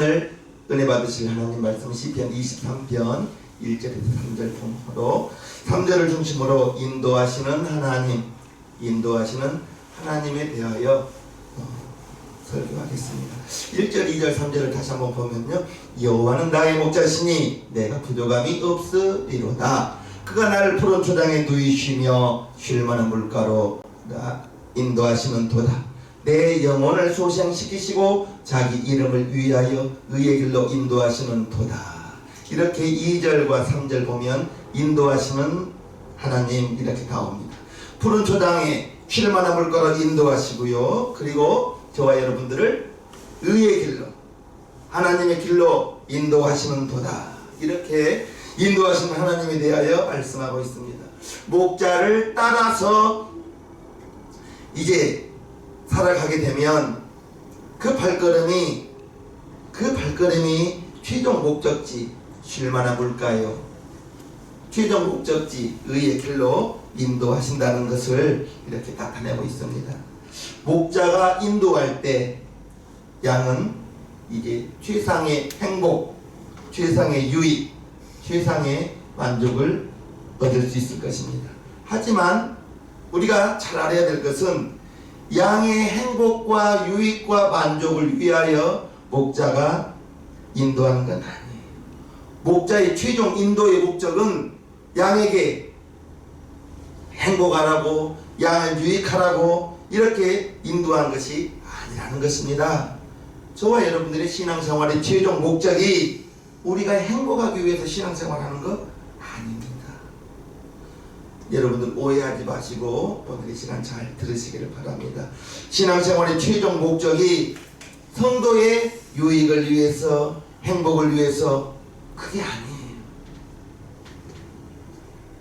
오늘 은혜 받으실 하나님 말씀 시편 23편 1절에서 3절 통으로 3절을 중심으로 인도하시는 하나님에 대하여 설교하겠습니다. 1절, 2절, 3절을 다시 한번 보면요, 여호와는 나의 목자시니 내가 부족함이 없으리로다. 그가 나를 푸른 초장에 누이시며 쉴 만한 물가로 나 인도하시는 도다. 내 영혼을 소생시키시고 자기 이름을 위하여 의의 길로 인도하시는 도다. 이렇게 2절과 3절 보면 인도하시는 하나님 이렇게 나옵니다. 푸른 초장에 쉴 만한 물가로 인도하시고요, 그리고 저와 여러분들을 의의 길로, 하나님의 길로 인도하시는 도다. 이렇게 인도하시는 하나님에 대하여 말씀하고 있습니다. 목자를 따라서 이제 살아가게 되면 그 발걸음이 최종 목적지 쉴 만한 물가요, 최종 목적지 의의 길로 인도하신다는 것을 이렇게 나타내고 있습니다. 목자가 인도할 때 양은 이제 최상의 행복, 최상의 유익, 최상의 만족을 얻을 수 있을 것입니다. 하지만 우리가 잘 알아야 될 것은 양의 행복과 유익과 만족을 위하여 목자가 인도하는 건 아니에요. 목자의 최종 인도의 목적은 양에게 행복하라고, 양을 유익하라고 이렇게 인도하는 것이 아니라는 것입니다. 저와 여러분들의 신앙생활의 최종 목적이 우리가 행복하기 위해서 신앙생활하는 것 아닙니다. 여러분들 오해하지 마시고 오늘 이 시간 잘 들으시기를 바랍니다. 신앙생활의 최종 목적이 성도의 유익을 위해서, 행복을 위해서, 그게 아니에요.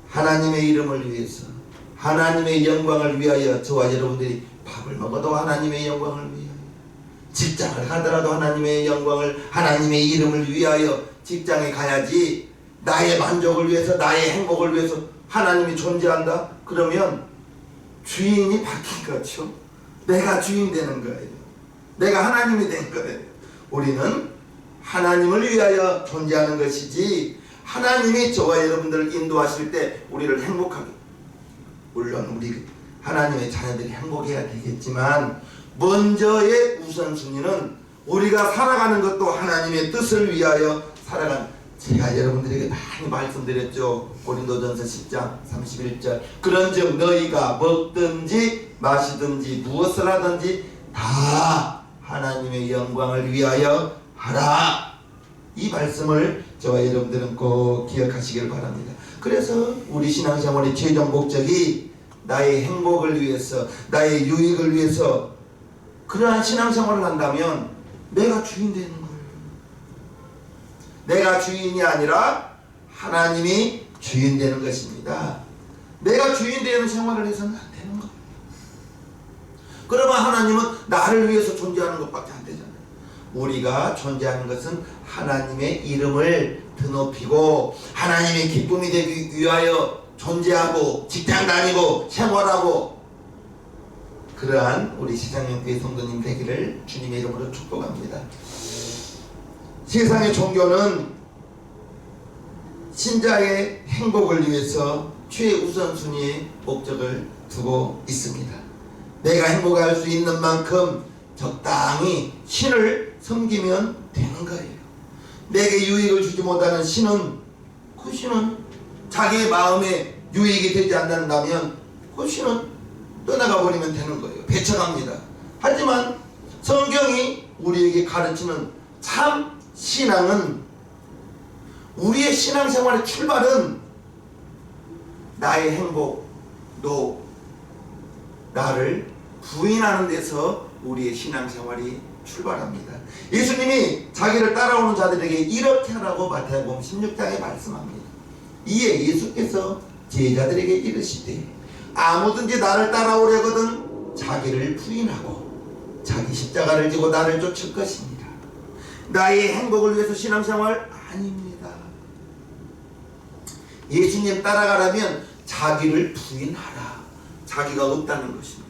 하나님의 이름을 위해서, 하나님의 영광을 위하여 저와 여러분들이 밥을 먹어도 하나님의 영광을 위하여, 직장을 가더라도 하나님의 영광을, 하나님의 이름을 위하여 직장에 가야지. 나의 만족을 위해서, 나의 행복을 위해서 하나님이 존재한다? 그러면 주인이 바뀐 거죠. 내가 주인 되는 거예요. 내가 하나님이 된 거예요. 우리는 하나님을 위하여 존재하는 것이지, 하나님이 저와 여러분들을 인도하실 때 우리를 행복하게, 물론 우리 하나님의 자녀들이 행복해야 되겠지만 먼저의 우선순위는 우리가 살아가는 것도 하나님의 뜻을 위하여 살아가는, 제가 여러분들에게 많이 말씀드렸죠. 고린도전서 10장 31절 그런즉 너희가 먹든지 마시든지 무엇을 하든지 다 하나님의 영광을 위하여 하라. 이 말씀을 저와 여러분들은 꼭 기억하시길 바랍니다. 그래서 우리 신앙생활의 최종 목적이 나의 행복을 위해서, 나의 유익을 위해서 그러한 신앙생활을 한다면 내가 주인 되는 거예요. 내가 주인이 아니라 하나님이 주인 되는 것입니다. 내가 주인 되는 생활을 해서는 안 되는 거예요. 그러면 하나님은 나를 위해서 존재하는 것밖에 안 되잖아요. 우리가 존재하는 것은 하나님의 이름을 드높이고 하나님의 기쁨이 되기 위하여 존재하고 직장 다니고 생활하고, 그러한 우리 시장님교회 성도님 되기를 주님의 이름으로 축복합니다. 세상의 종교는 신자의 행복을 위해서 최우선순위의 목적을 두고 있습니다. 내가 행복할 수 있는 만큼 적당히 신을 섬기면 되는 거예요. 내게 유익을 주지 못하는 신은, 그 신은 자기의 마음에 유익이 되지 않는다면 그 신은 떠나가 버리면 되는 거예요. 배척합니다. 하지만 성경이 우리에게 가르치는 참 신앙은, 우리의 신앙생활의 출발은 나의 행복도 나를 부인하는 데서 우리의 신앙생활이 출발합니다. 예수님이 자기를 따라오는 자들에게 이렇게 하라고 마태복음 16장에 말씀합니다. 이에 예수께서 제자들에게 이르시되 아무든지 나를 따라오려거든 자기를 부인하고 자기 십자가를 지고 나를 쫓을 것입니다. 나의 행복을 위해서 신앙생활 아닙니다. 예수님 따라가려면 자기를 부인하라. 자기가 없다는 것입니다.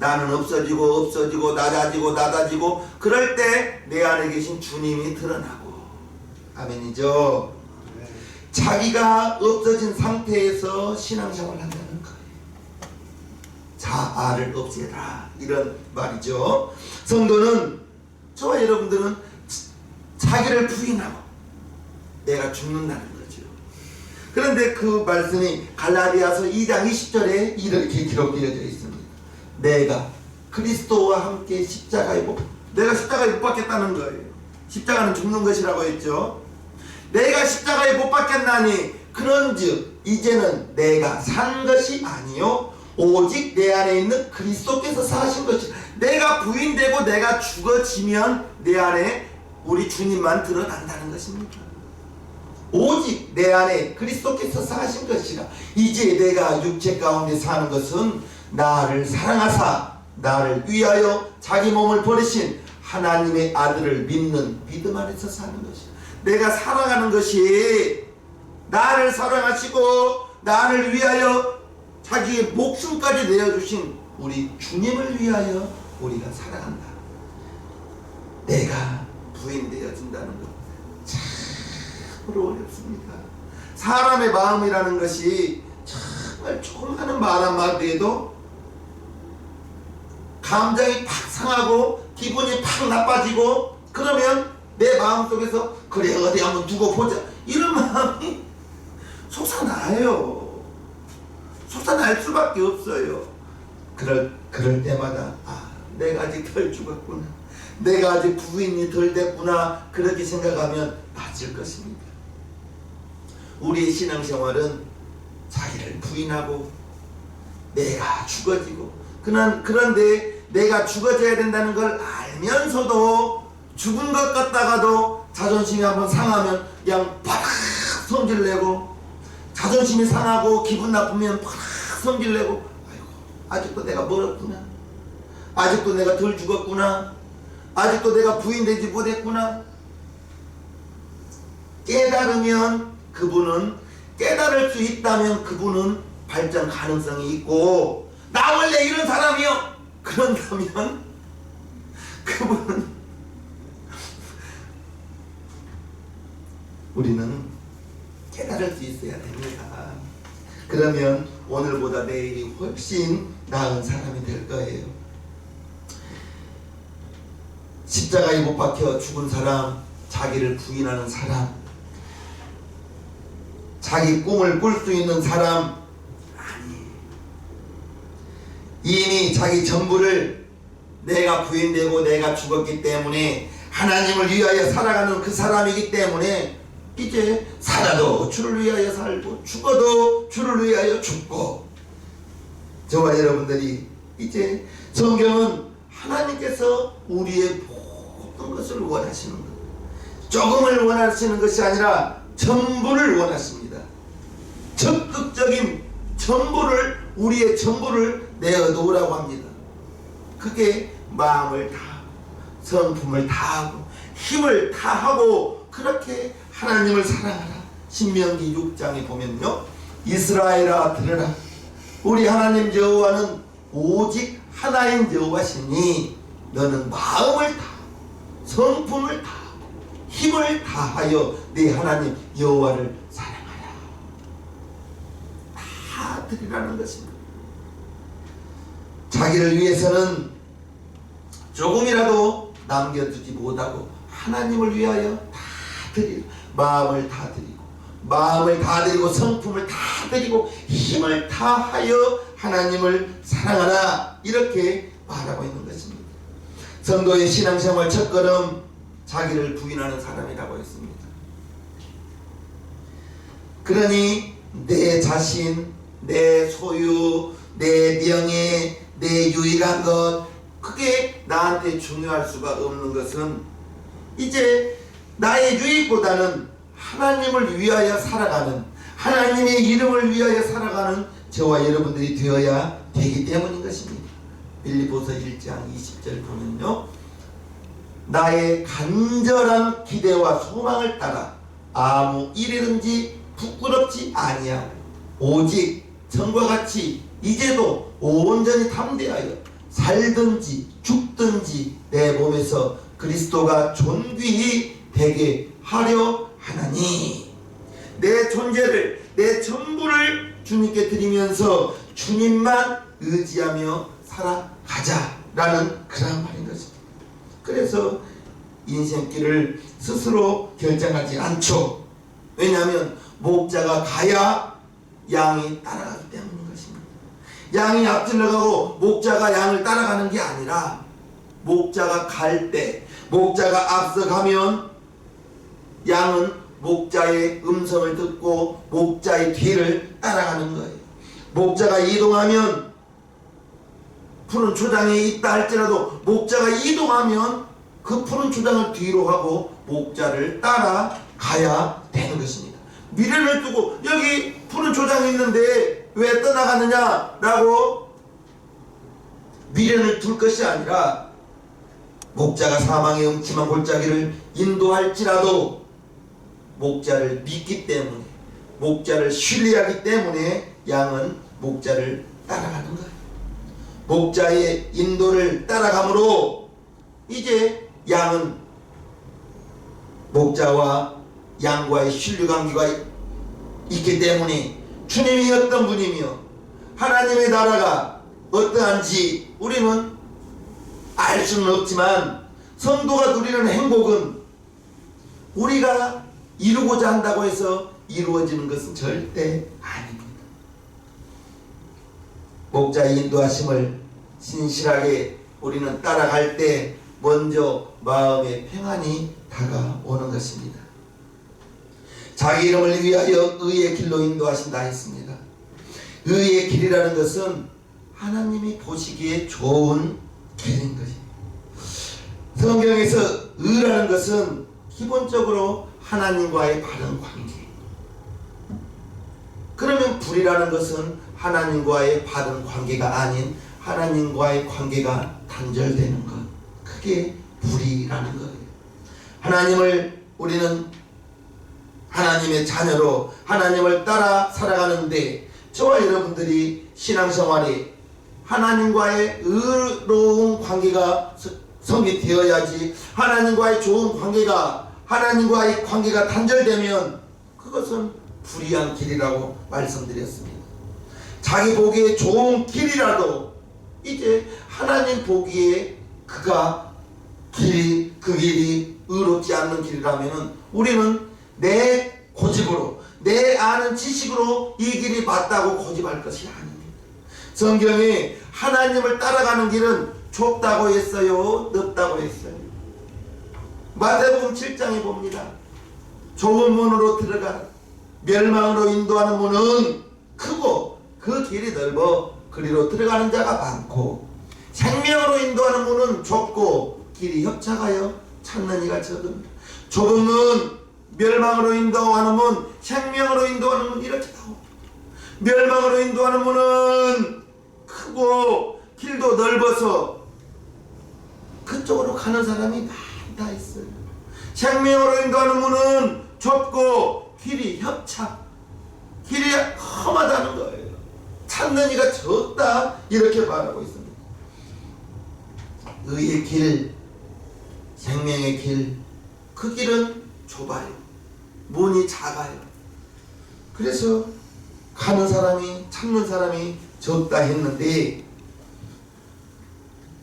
나는 없어지고 낮아지고 그럴 때 내 안에 계신 주님이 드러나고. 아멘이죠. 자기가 없어진 상태에서 신앙생활을 한다는 거예요. 자아를 없애라, 이런 말이죠. 성도는, 저와 여러분들은 자기를 부인하고 내가 죽는다는 거죠. 그런데 그 말씀이 갈라디아서 2장 20절에 이렇게 기록되어져 있습니다. 내가 그리스도와 함께 내가 십자가에 못 박혔다는 거예요. 십자가는 죽는 것이라고 했죠. 내가 십자가에 못 박혔나니 그런즉 이제는 내가 산 것이 아니요 오직 내 안에 있는 그리스도께서 사신 것이다. 내가 부인되고 내가 죽어지면 내 안에 우리 주님만 드러난다는 것입니다. 오직 내 안에 그리스도께서 사신 것이라. 이제 내가 육체 가운데 사는 것은 나를 사랑하사 나를 위하여 자기 몸을 버리신 하나님의 아들을 믿는 믿음 안에서 사는 것이다. 내가 살아가는 것이 나를 사랑하시고 나를 위하여 자기의 목숨까지 내어주신 우리 주님을 위하여 우리가 살아간다. 내가 부인되어진다는 것 참으로 어렵습니다. 사람의 마음이라는 것이 정말 조그마한 말 한마디에도 감정이 팍 상하고 기분이 팍 나빠지고, 그러면 내 마음속에서 그래 어디 한번 두고 보자, 이런 마음이 속상해요. 속상할 수밖에 없어요. 그럴 때마다 내가 아직 덜 죽었구나, 내가 아직 부인이 덜 됐구나, 그렇게 생각하면 맞을 것입니다. 우리의 신앙생활은 자기를 부인하고 내가 죽어지고, 그런데 내가 죽어져야 된다는 걸 알면서도 죽은 것 같다가도 자존심이 한번 상하면 그냥 팍 성질 내고, 자존심이 상하고 기분 나쁘면 팍 성질 내고, 아이고 아직도 내가 멀었구나, 아직도 내가 덜 죽었구나, 아직도 내가 부인되지 못했구나. 깨달을 수 있다면 그분은 발전 가능성이 있고, 나 원래 이런 사람이요, 그런다면 그분은 우리는 깨달을 수 있어야 됩니다. 그러면 오늘보다 내일이 훨씬 나은 사람이 될 거예요. 십자가에 못 박혀 죽은 사람, 자기를 부인하는 사람, 자기 꿈을 꿀 수 있는 사람, 아니, 이미 자기 전부를 내가 부인되고 내가 죽었기 때문에 하나님을 위하여 살아가는 그 사람이기 때문에 이제 살아도 주를 위하여 살고 죽어도 주를 위하여 죽고. 저와 여러분들이 이제 성경은 하나님께서 우리의 모든 것을 원하시는 것, 조금을 원하시는 것이 아니라 전부를 원하십니다. 적극적인 전부를, 우리의 전부를 내어놓으라고 합니다. 그게 마음을 다하고 성품을 다하고 힘을 다하고 그렇게 하나님을 사랑하라. 신명기 6장에 보면요, 이스라엘아 들으라, 우리 하나님 여호와는 오직 하나인 여호와시니 너는 마음을 다 성품을 다 힘을 다하여 네 하나님 여호와를 사랑하라. 다 드리라는 것입니다. 자기를 위해서는 조금이라도 남겨두지 못하고 하나님을 위하여 다 드리고, 마음을 다 드리고 성품을 다 드리고 힘을 다하여 하나님을 사랑하라, 이렇게 말하고 있는 것입니다. 성도의 신앙생활 첫걸음, 자기를 부인하는 사람이라고 했습니다. 그러니 내 자신, 내 소유, 내 명예, 내 유일한 것, 그게 나한테 중요할 수가 없는 것은 이제 나의 유익보다는 하나님을 위하여 살아가는, 하나님의 이름을 위하여 살아가는 저와 여러분들이 되어야 되기 때문인 것입니다. 빌립보서 1장 20절 보면요, 나의 간절한 기대와 소망을 따라 아무 일이든지 부끄럽지 아니하고 오직 전과 같이 이제도 온전히 담대하여 살든지 죽든지 내 몸에서 그리스도가 존귀히 되게 하려 하나니, 내 존재를, 내 전부를 주님께 드리면서 주님만 의지하며 살아가자라는 그런 말인 것입니다. 그래서 인생길을 스스로 결정하지 않죠. 왜냐하면 목자가 가야 양이 따라가기 때문인 것입니다. 양이 앞질러 가고 목자가 양을 따라가는 게 아니라, 목자가 갈 때, 목자가 앞서가면 양은 목자의 음성을 듣고 목자의 뒤를 따라가는 거예요. 목자가 이동하면, 푸른 초장에 있다 할지라도 목자가 이동하면 그 푸른 초장을 뒤로 하고 목자를 따라가야 되는 것입니다. 미련을 두고 여기 푸른 초장이 있는데 왜 떠나가느냐 라고 미련을 둘 것이 아니라, 목자가 사망의 음침한 골짜기를 인도할지라도 목자를 믿기 때문에, 목자를 신뢰하기 때문에 양은 목자를 따라가는 거예요. 목자의 인도를 따라가므로 이제 양은 목자와 양과의 신뢰관계가 있기 때문에 주님이 어떤 분이며 하나님의 나라가 어떠한지 우리는 알 수는 없지만, 성도가 누리는 행복은 우리가 이루고자 한다고 해서 이루어지는 것은 절대 아닙니다. 목자의 인도하심을 신실하게 우리는 따라갈 때 먼저 마음의 평안이 다가오는 것입니다. 자기 이름을 위하여 의의 길로 인도하신다 했습니다. 의의 길이라는 것은 하나님이 보시기에 좋은 길인 것입니다. 성경에서 의라는 것은 기본적으로 하나님과의 바른 관계. 그러면 불이라는 것은 하나님과의 바른 관계가 아닌 하나님과의 관계가 단절되는 것. 그게 불이라는 거예요. 하나님을, 우리는 하나님의 자녀로 하나님을 따라 살아가는데, 저와 여러분들이 신앙생활에 하나님과의 의로운 관계가 성립되어야지, 하나님과의 좋은 관계가, 하나님과의 관계가 단절되면 그것은 불의한 길이라고 말씀드렸습니다. 자기 보기에 좋은 길이라도 이제 하나님 보기에 그 길이 의롭지 않는 길이라면 우리는 내 고집으로, 내 아는 지식으로 이 길이 맞다고 고집할 것이 아닙니다. 성경에 하나님을 따라가는 길은 좁다고 했어요, 넓다고 했어요? 마태복음 7장에 봅니다. 좁은 문으로 들어가 멸망으로 인도하는 문은 크고 그 길이 넓어 그리로 들어가는 자가 많고, 생명으로 인도하는 문은 좁고 길이 협착하여 찾는 이가 적습니다. 좁은 문, 멸망으로 인도하는 문, 생명으로 인도하는 문, 이렇게 나옵니다. 멸망으로 인도하는 문은 크고 길도 넓어서 그쪽으로 가는 사람이 많다 했어요. 생명으로 인도하는 문은 좁고 길이 협착, 길이 험하다는 거예요. 찾는 이가 적다, 이렇게 말하고 있습니다. 의의 길, 생명의 길, 그 길은 좁아요. 문이 작아요. 그래서 가는 사람이, 찾는 사람이 적다 했는데,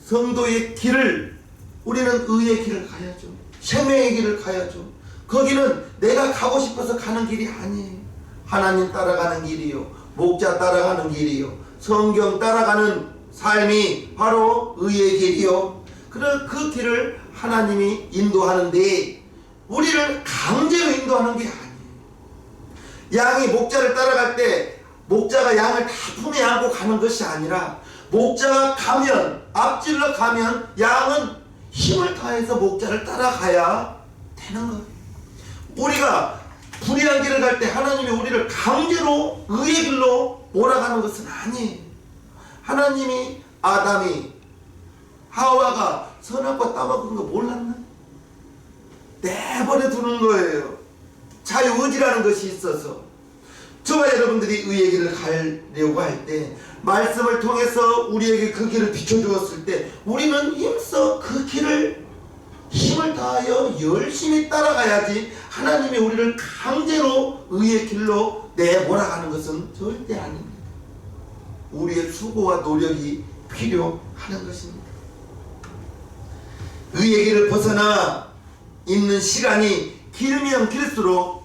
성도의 길을, 우리는 의의 길을 가야죠. 생명의 길을 가야죠. 거기는 내가 가고 싶어서 가는 길이 아니에요. 하나님 따라가는 길이요, 목자 따라가는 길이요, 성경 따라가는 삶이 바로 의의 길이요. 그 길을 하나님이 인도하는데 우리를 강제로 인도하는 게 아니에요. 양이 목자를 따라갈 때 목자가 양을 다 품에 안고 가는 것이 아니라, 목자가 가면, 앞질러 가면 양은 힘을 다해서 목자를 따라가야 되는 거예요. 우리가 불의한 길을 갈 때 하나님이 우리를 강제로 의의 길로 몰아가는 것은 아니에요. 하나님이, 아담이, 하와가 선악과 따먹은 거 몰랐나? 내버려 두는 거예요. 자유의지라는 것이 있어서. 저와 여러분들이 의의 길을 가려고 할 때 말씀을 통해서 우리에게 그 길을 비춰주었을 때 우리는 힘써 그 길을 힘을 다하여 열심히 따라가야지 하나님이 우리를 강제로 의의 길로 내몰아가는 것은 절대 아닙니다. 우리의 수고와 노력이 필요하는 것입니다. 의의 길을 벗어나 있는 시간이 길면 길수록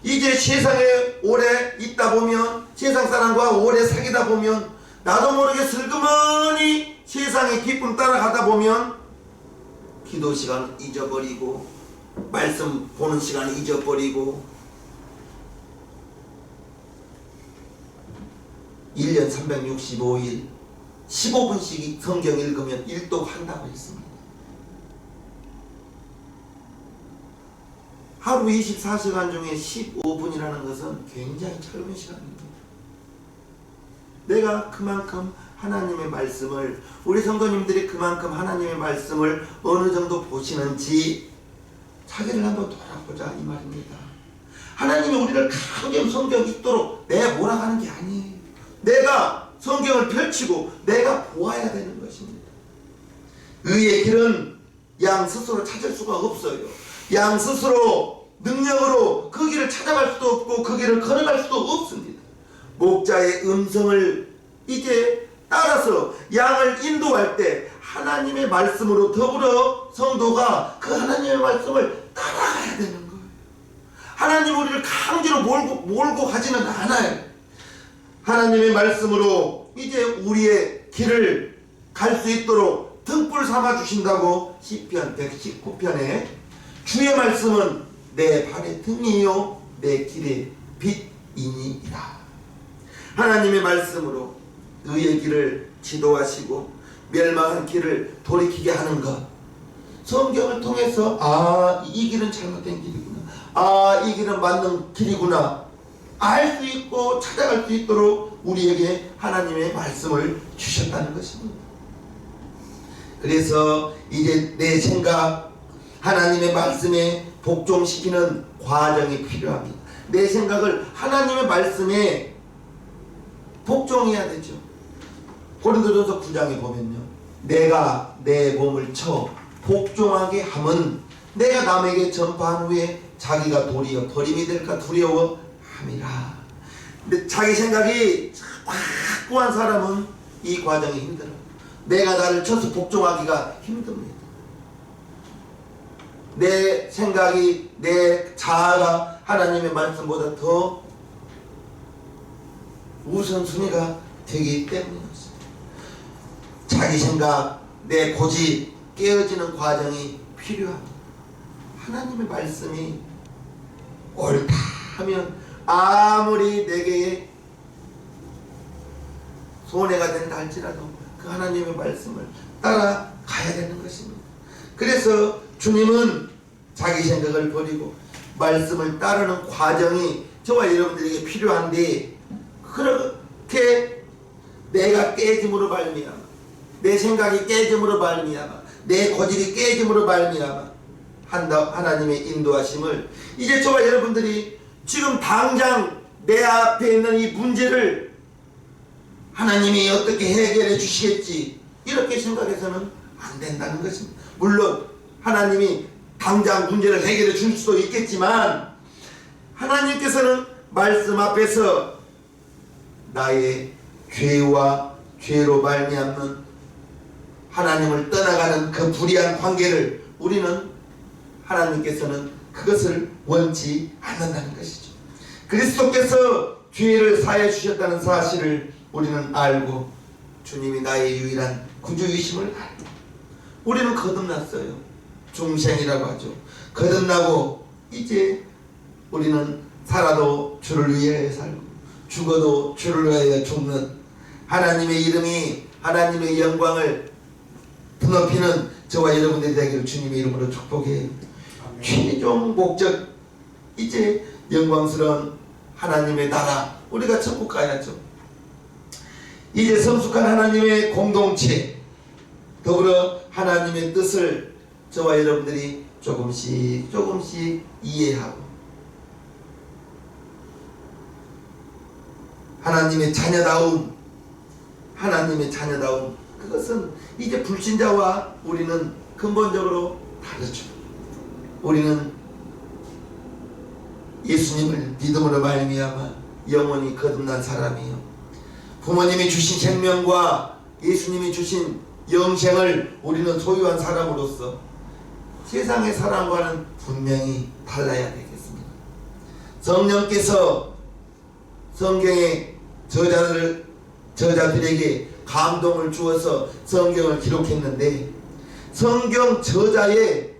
이제 세상에 오래 있다 보면 세상 사람과 오래 사귀다 보면 나도 모르게 슬그머니 세상의 기쁨 따라가다 보면 기도 시간 잊어버리고 말씀 보는 시간 잊어버리고 1년 365일 15분씩 성경 읽으면 일독한다고 했습니다. 하루 24시간 중에 15분이라는 것은 굉장히 짧은 시간입니다. 내가 그만큼 하나님의 말씀을, 우리 성도님들이 그만큼 하나님의 말씀을 어느 정도 보시는지 자기를 한번 돌아보자 이 말입니다. 하나님이 우리를 강제로 성경 읽도록 내몰아가는 게 아니에요. 내가 성경을 펼치고 내가 보아야 되는 것입니다. 의의 길은 양 스스로 찾을 수가 없어요. 양 스스로 능력으로 그 길을 찾아갈 수도 없고 그 길을 걸어갈 수도 없습니다. 목자의 음성을 이제 따라서 양을 인도할 때 하나님의 말씀으로 더불어 성도가 그 하나님의 말씀을 따라가야 되는 거예요. 하나님 우리를 강제로 몰고 가지는 않아요. 하나님의 말씀으로 이제 우리의 길을 갈 수 있도록 등불 삼아 주신다고 시편 119편에 주의 말씀은 내 발의 등이요 내 길의 빛이니이다. 하나님의 말씀으로 의의 길을 지도하시고 멸망한 길을 돌이키게 하는 것, 성경을 통해서 이 길은 잘못된 길이구나, 이 길은 맞는 길이구나 알 수 있고 찾아갈 수 있도록 우리에게 하나님의 말씀을 주셨다는 것입니다. 그래서 이제 내 생각 하나님의 말씀에 복종시키는 과정이 필요합니다. 내 생각을 하나님의 말씀에 복종해야 되죠. 고린도전서 9장에 보면요, 내가 내 몸을 쳐 복종하게 함은 내가 남에게 전파한 후에 자기가 도리어 버림이 될까 두려워 함이라. 근데 자기 생각이 확고한 사람은 이 과정이 힘들어요. 내가 나를 쳐서 복종하기가 힘듭니다. 내 생각이, 내 자아가 하나님의 말씀보다 더 우선순위가 되기 때문이었습니다. 자기 생각, 내 고집 깨어지는 과정이 필요합니다. 하나님의 말씀이 옳다 하면 아무리 내게 손해가 된다 할지라도 그 하나님의 말씀을 따라가야 되는 것입니다. 그래서 주님은 자기 생각을 버리고 말씀을 따르는 과정이 저와 여러분들에게 필요한데, 그렇게 내가 깨짐으로 말미암아, 내 생각이 깨짐으로 말미암아, 내 고집이 깨짐으로 말미암아 하나님의 인도하심을 이제 저와 여러분들이 지금 당장 내 앞에 있는 이 문제를 하나님이 어떻게 해결해 주시겠지 이렇게 생각해서는 안 된다는 것입니다. 물론 하나님이 당장 문제를 해결해 줄 수도 있겠지만 하나님께서는 말씀 앞에서 나의 죄와 죄로 말미암는 하나님을 떠나가는 그 불의한 관계를 우리는 하나님께서는 그것을 원치 않는다는 것이죠. 그리스도께서 죄를 사해 주셨다는 사실을 우리는 알고 주님이 나의 유일한 구주이심을 알고 우리는 거듭났어요. 중생이라고 하죠. 거듭나고 이제 우리는 살아도 주를 위하여 살고 죽어도 주를 위하여 죽는 하나님의 이름이 하나님의 영광을 드높이는 저와 여러분들이 되기를 주님의 이름으로 축복해요. 최종 목적 이제 영광스러운 하나님의 나라, 우리가 천국 가야죠. 이제 성숙한 하나님의 공동체, 더불어 하나님의 뜻을 저와 여러분들이 조금씩 이해하고 하나님의 자녀다움, 하나님의 자녀다움, 그것은 이제 불신자와 우리는 근본적으로 다르죠. 우리는 예수님을 믿음으로 말미암아 영원히 거듭난 사람이요, 부모님이 주신 생명과 예수님이 주신 영생을 우리는 소유한 사람으로서 세상의 사람과는 분명히 달라야 되겠습니다. 성령께서 성경의 저자들에게 감동을 주어서 성경을 기록했는데, 성경 저자의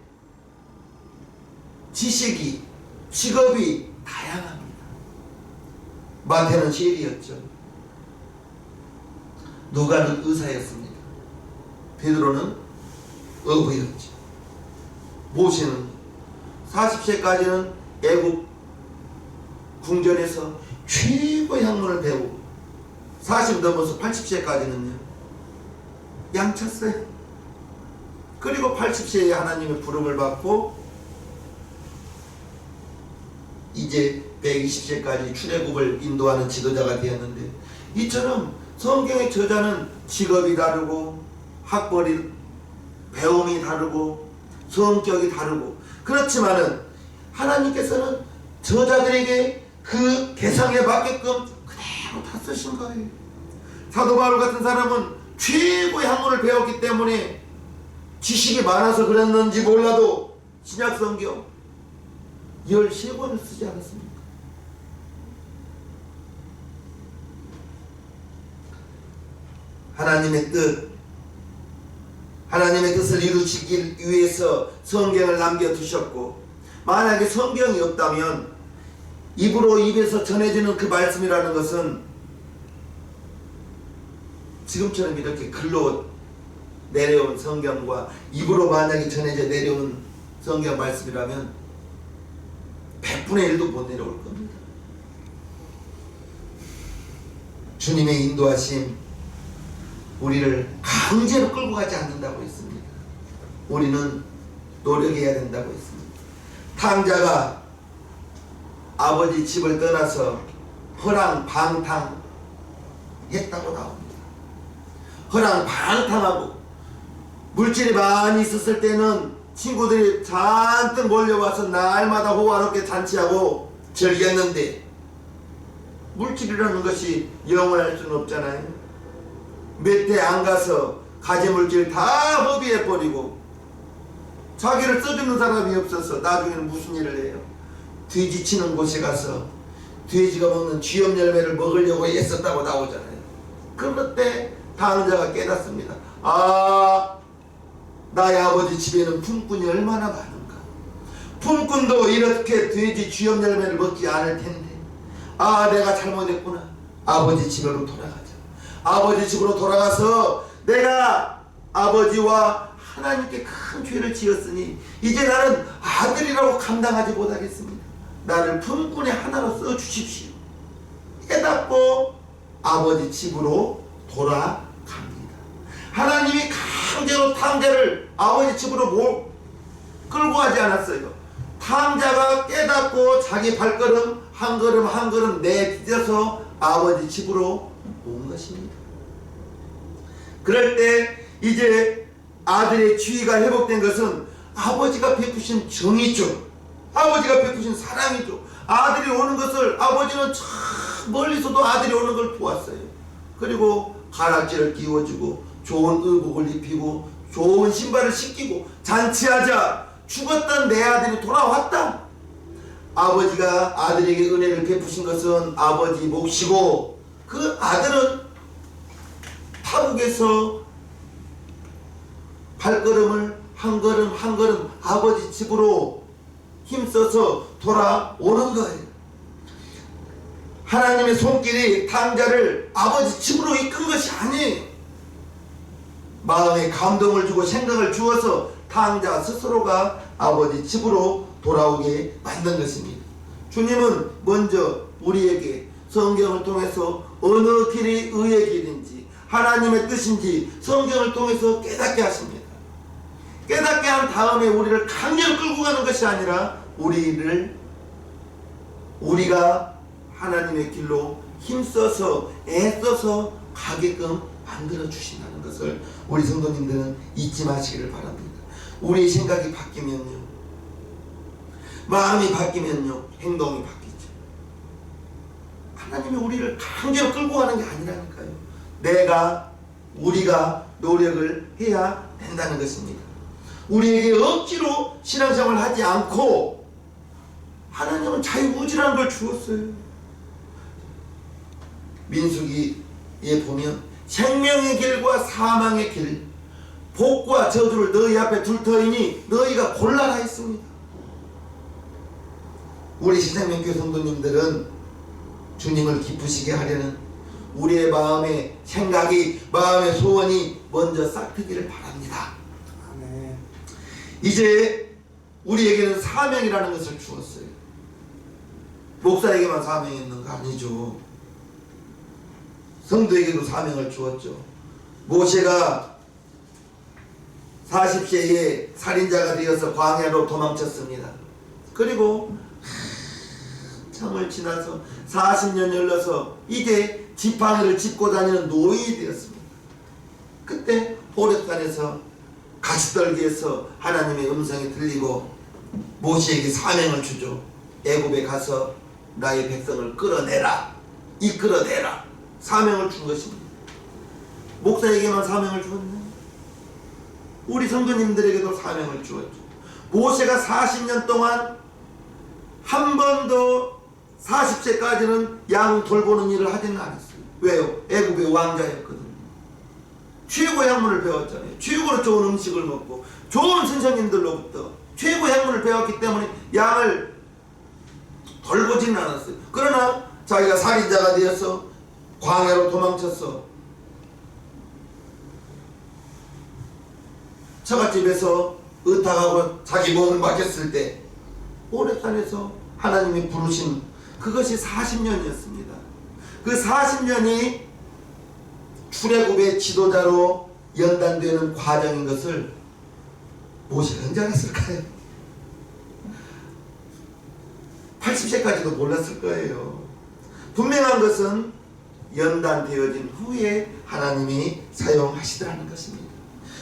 지식이, 직업이 다양합니다. 마태는 세리였죠. 누가는 의사였습니다. 베드로는 어부였죠. 모세는 40세까지는 애국 궁전에서 최고의 학문을 배우고 40 넘어서 80세까지는요 양쳤어요. 그리고 80세에 하나님의 부름을 받고 이제 120세까지 출애굽을 인도하는 지도자가 되었는데, 이처럼 성경의 저자는 직업이 다르고 학벌이, 배움이 다르고 성격이 다르고, 그렇지만은 하나님께서는 저자들에게 그 개성에 맞게끔 그대로 다 쓰신 거예요. 사도 바울 같은 사람은 최고의 학문을 배웠기 때문에 지식이 많아서 그랬는지 몰라도 신약 성경 13권을 쓰지 않았습니까? 하나님의 뜻을 이루시기 위해서 성경을 남겨두셨고, 만약에 성경이 없다면 입으로 입에서 전해지는 그 말씀이라는 것은 지금처럼 이렇게 글로 내려온 성경과 입으로 만약에 전해져 내려온 성경 말씀이라면 100분의 1도 못 내려올 겁니다. 주님의 인도하심, 우리를 강제로 끌고 가지 않는다고 했습니다. 우리는 노력해야 된다고 했습니다. 탕자가 아버지 집을 떠나서 허랑방탕 했다고 나옵니다. 허랑방탕하고 물질이 많이 있었을 때는 친구들이 잔뜩 몰려와서 날마다 호화롭게 잔치하고 즐겼는데, 물질이라는 것이 영원할 수는 없잖아요. 몇 해 안 가서 가지물질 다 허비해버리고 자기를 써주는 사람이 없어서 나중에는 무슨 일을 해요? 돼지 치는 곳에 가서 돼지가 먹는 쥐염 열매를 먹으려고 애썼다고 나오잖아요. 그때 당자가 깨닫습니다. 아, 나의 아버지 집에는 품꾼이 얼마나 많은가. 품꾼도 이렇게 돼지 쥐염 열매를 먹지 않을 텐데, 아, 내가 잘못했구나. 아버지 집으로 돌아가자. 아버지 집으로 돌아가서 내가 아버지와 하나님께 큰 죄를 지었으니 이제 나는 아들이라고 감당하지 못하겠습니다. 나를 품꾼의 하나로 써주십시오. 깨닫고 아버지 집으로 돌아갑니다. 하나님이 강제로 탕자를 아버지 집으로 끌고 가지 않았어요. 탕자가 깨닫고 자기 발걸음 한 걸음 한 걸음 내딛어서 아버지 집으로 온 것입니다. 그럴 때 이제 아들의 지위가 회복된 것은 아버지가 베푸신 정이죠. 아버지가 베푸신 사랑이죠. 아들이 오는 것을 아버지는 저 멀리서도 아들이 오는 걸 보았어요. 그리고 가락지를 끼워주고 좋은 의복을 입히고 좋은 신발을 신기고 잔치하자. 죽었던 내 아들이 돌아왔다. 아버지가 아들에게 은혜를 베푸신 것은 아버지 몫이고, 그 아들은 타국에서 발걸음을 한 걸음 한 걸음 아버지 집으로 힘써서 돌아오는 거예요. 하나님의 손길이 탕자를 아버지 집으로 이끈 것이 아니에요. 마음에 감동을 주고 생각을 주어서 탕자 스스로가 아버지 집으로 돌아오게 만든 것입니다. 주님은 먼저 우리에게 성경을 통해서 어느 길이 의의 길인지 하나님의 뜻인지 성경을 통해서 깨닫게 하십니다. 깨닫게 한 다음에 우리를 강제로 끌고 가는 것이 아니라 우리가 하나님의 길로 힘써서 애써서 가게끔 만들어 주신다는 것을 우리 성도님들은 잊지 마시기를 바랍니다. 우리의 생각이 바뀌면요, 마음이 바뀌면요, 행동이 바뀌죠. 하나님이 우리를 강제로 끌고 가는 게 아니라니까요. 우리가 노력을 해야 된다는 것입니다. 우리에게 억지로 신앙생활을 하지 않고 하나님은 자유의지라는 걸 주었어요. 민수기에 보면 생명의 길과 사망의 길, 복과 저주를 너희 앞에 둘 터이니 너희가 골라라 했습니다. 우리 신생명교회 성도님들은 주님을 기쁘시게 하려는 우리의 마음의 생각이, 마음의 소원이 먼저 싹트기를 바랍니다. 아멘. 이제 우리에게는 사명이라는 것을 주었어요. 목사에게만 사명이 있는 거 아니죠. 성도에게도 사명을 주었죠. 모세가 40세에 살인자가 되어서 광야로 도망쳤습니다. 그리고 참을 지나서 40년이 흘러서 이제 지팡이를 짚고 다니는 노인이 되었습니다. 그때 호렙산에서 가시떨기에서 하나님의 음성이 들리고 모세에게 사명을 주죠. 애굽에 가서 나의 백성을 끌어내라, 이끌어내라, 사명을 준 것입니다. 목사에게만 사명을 주었나요? 우리 성도님들에게도 사명을 주었죠. 모세가 40년 동안 한 번도 40세까지는 양 돌보는 일을 하지는 않았어요. 왜요? 애굽의 왕자였거든요. 최고의 학문을 배웠잖아요. 최고로 좋은 음식을 먹고 좋은 선생님들로부터 최고의 학문을 배웠기 때문에 양을 돌보지는 않았어요. 그러나 자기가 살인자가 되어서 광야로 도망쳤어. 처갓집에서 의탁하고 자기 몸을 맡겼을 때 호렙산에서 하나님이 부르신 그것이 40년이었습니다. 그 40년이 출애굽의 지도자로 연단되는 과정인 것을 모세가 언제 알았을까요? 80세까지도 몰랐을 거예요. 분명한 것은 연단되어진 후에 하나님이 사용하시더라는 것입니다.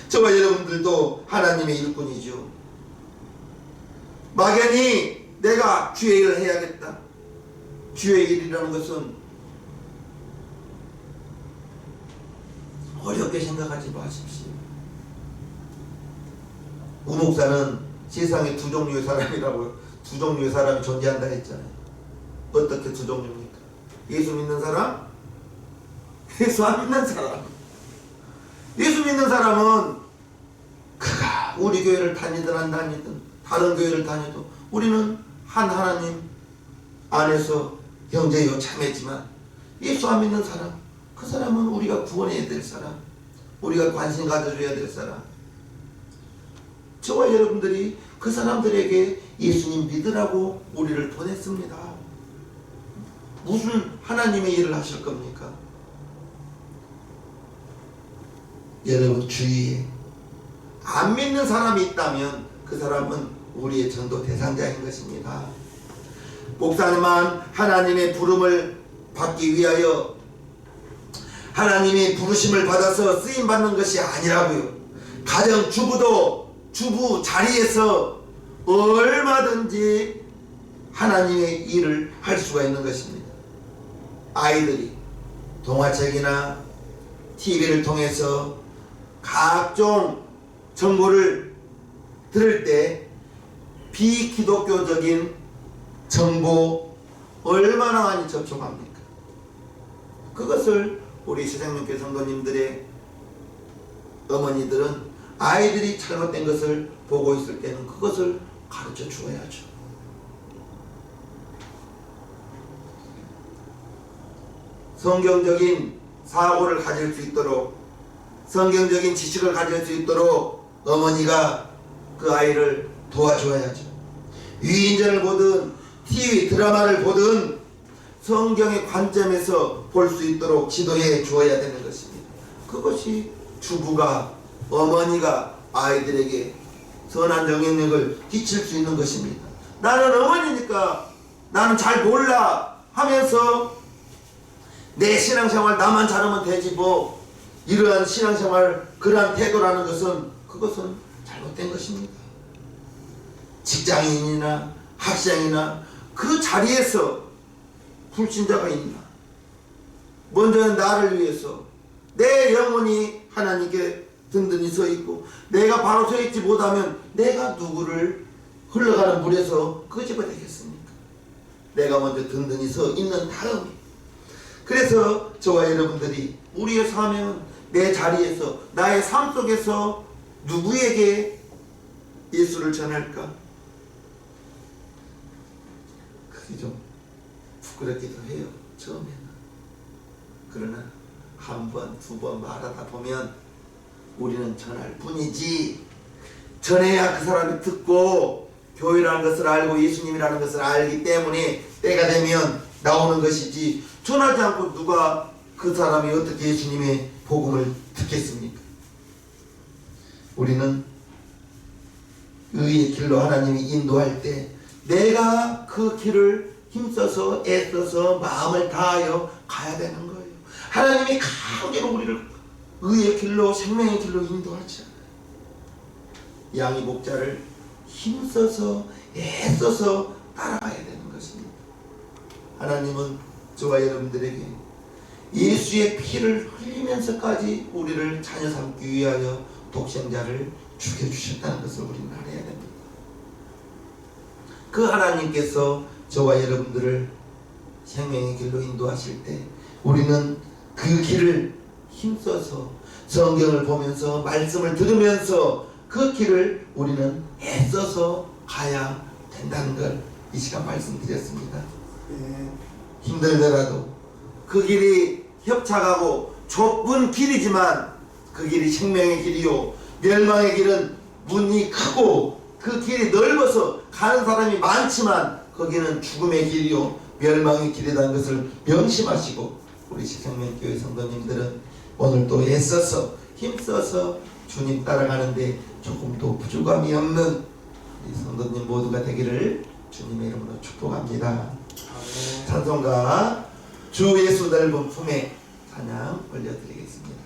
저와 여러분들도 하나님의 일꾼이죠. 막연히 내가 주의 일을 해야겠다. 주의 일이라는 것은 어렵게 생각하지 마십시오. 우목사는 세상에 두 종류의 사람이 존재한다 했잖아요. 어떻게 두 종류입니까? 예수 믿는 사람, 예수 안 믿는 사람. 예수 믿는 사람은 그가 우리 교회를 다니든 안 다니든 다른 교회를 다녀도 우리는 한 하나님 안에서 형제요 자매지만, 예수 안 믿는 사람, 그 사람은 우리가 구원해야 될 사람, 우리가 관심 가져줘야 될 사람. 저와 여러분들이 그 사람들에게 예수님 믿으라고 우리를 보냈습니다. 무슨 하나님의 일을 하실 겁니까? 여러분 주위에 안 믿는 사람이 있다면 그 사람은 우리의 전도 대상자인 것입니다. 목사님만 하나님의 부름을 받기 위하여 하나님이 부르심을 받아서 쓰임받는 것이 아니라고요. 가정 주부도 주부 자리에서 얼마든지 하나님의 일을 할 수가 있는 것입니다. 아이들이 동화책이나 TV를 통해서 각종 정보를 들을 때 비기독교적인 정보 얼마나 많이 접촉합니까? 그것을 우리 신생명교회 성도님들의 어머니들은 아이들이 잘못된 것을 보고 있을 때는 그것을 가르쳐 주어야죠. 성경적인 사고를 가질 수 있도록, 성경적인 지식을 가질 수 있도록 어머니가 그 아이를 도와줘야죠. 위인전을 보든 TV 드라마를 보든 성경의 관점에서 볼 수 있도록 지도해 주어야 되는 것입니다. 그것이 주부가, 어머니가 아이들에게 선한 영향력을 끼칠 수 있는 것입니다. 나는 어머니니까 나는 잘 몰라 하면서 내 신앙생활 나만 잘하면 되지 뭐 이러한 신앙생활 그러한 태도라는 것은 그것은 잘못된 것입니다. 직장인이나 학생이나 그 자리에서 불신자가 있나? 먼저는 나를 위해서 내 영혼이 하나님께 든든히 서 있고 내가 바로 서 있지 못하면 내가 누구를 흘러가는 물에서 끄집어 내겠습니까? 내가 먼저 든든히 서 있는 다음에 그래서 저와 여러분들이 우리의 사명은 내 자리에서 나의 삶 속에서 누구에게 예수를 전할까? 그게 좀 부끄럽기도 해요. 처음에는. 그러나 한 번, 두 번 말하다 보면 우리는 전할 뿐이지 전해야 그 사람이 듣고 교회라는 것을 알고 예수님이라는 것을 알기 때문에 때가 되면 나오는 것이지 전하지 않고 누가 그 사람이 어떻게 예수님의 복음을 듣겠습니까? 우리는 의의 길로 하나님이 인도할 때 내가 그 길을 힘써서 애써서 마음을 다하여 가야 되는 거예요. 하나님이 강제로 우리를 의의 길로 생명의 길로 인도하지 않아요. 양이 목자를 힘써서 애써서 따라가야 되는 것입니다. 하나님은 저와 여러분들에게 예수의 피를 흘리면서까지 우리를 자녀 삼기 위하여 독생자를 죽여주셨다는 것을 우리는 알아야 됩니다. 그 하나님께서 저와 여러분들을 생명의 길로 인도하실 때 우리는 그 길을 힘써서 성경을 보면서 말씀을 들으면서 그 길을 우리는 애써서 가야 된다는 걸 이 시간 말씀드렸습니다. 힘들더라도 그 길이 협착하고 좁은 길이지만 그 길이 생명의 길이요 멸망의 길은 문이 크고 그 길이 넓어서 가는 사람이 많지만 거기는 죽음의 길이요 멸망의 길이라는 것을 명심하시고 우리 시생명교회 성도님들은 오늘도 애써서 힘써서 주님 따라가는데 조금도 부족함이 없는 우리 성도님 모두가 되기를 주님의 이름으로 축복합니다. 찬송가 주 예수 넓은 품에 찬양 올려드리겠습니다.